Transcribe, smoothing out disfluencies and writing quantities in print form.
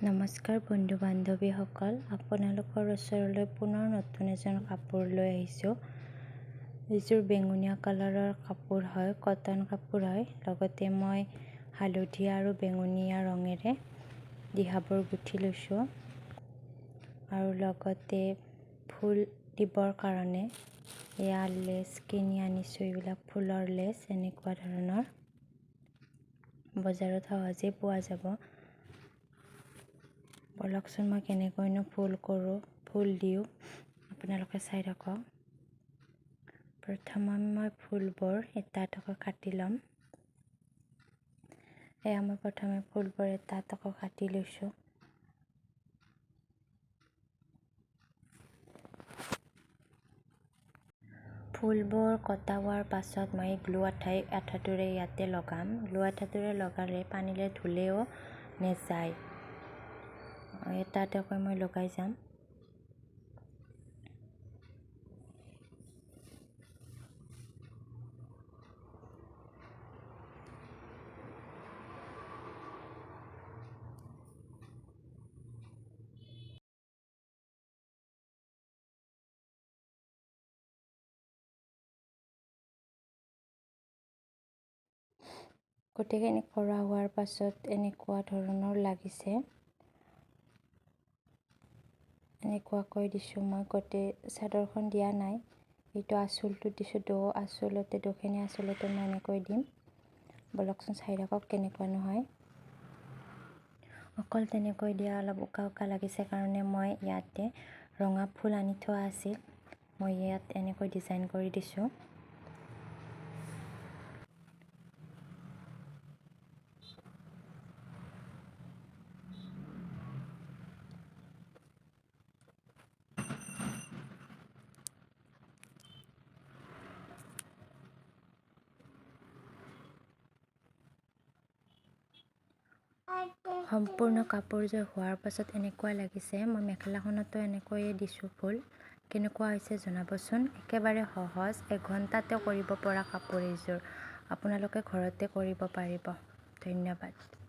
নমস্কাৰ বন্ধু বান্ধৱীসকল, আপোনালোকৰ ওচৰলৈ পুনৰ নতুন এজন কাপোৰ লৈ আহিছোঁ। এইযোৰ বেঙুনীয়া কালাৰৰ কাপোৰ হয়, কটন কাপোৰ হয়। লগতে মই হালধীয়া আৰু বেঙুনীয়া ৰঙেৰে দিহাবোৰ গুঠি লৈছোঁ আৰু লগতে ফুল দিবৰ কাৰণে এয়া লেচ কিনি আনিছোঁ। এইবিলাক ফুলৰ লেচ এনেকুৱা ধৰণৰ বজাৰত সহজে পোৱা যাব। বলকচোন মই কেনেকৈনো ফুল দিওঁ আপোনালোকে চাই থাকক। প্ৰথমে মই ফুলবোৰ এটা এটাকৈ কাটি ল'ম। এয়া মই প্ৰথমে ফুলবোৰ এটা এটাকৈ কাটি লৈছোঁ। ফুলবোৰ কটা হোৱাৰ পাছত মই গ্লু আঠাটোৰে ইয়াতে লগাম। গ্লু আঠাটোৰে লগালে পানীৰে ধুলেও নেযায়। এটা এটাকৈ মই লগাই যাম। গোটেইখিনি কৰা হোৱাৰ পাছত এনেকুৱা ধৰণৰ লাগিছে। এনেকুৱাকৈ দিছোঁ। মই গোটেই চাদৰখন দিয়া নাই, এইটো আঁচলটো দিছোঁ। দোখিনি আঁচলতে মই এনেকৈ দিম। বলকচোন চাই থাকক কেনেকুৱা নহয়। অকল তেনেকৈ দিয়া অলপ উকা লাগিছে কাৰণে মই ইয়াতে ৰঙা ফুল আনি থোৱা আছিল, মই ইয়াত এনেকৈ ডিজাইন কৰি দিছোঁ। সম্পূৰ্ণ কাপোৰযোৰ হোৱাৰ পাছত এনেকুৱা লাগিছে। মই মেখেলাখনতো এনেকৈয়ে দিছোঁ ফুল। কেনেকুৱা হৈছে জনাবচোন। একেবাৰে সহজ, এঘণ্টাতে কৰিব পৰা কাপোৰ এইযোৰ। আপোনালোকে ঘৰতে কৰিব পাৰিব। ধন্যবাদ।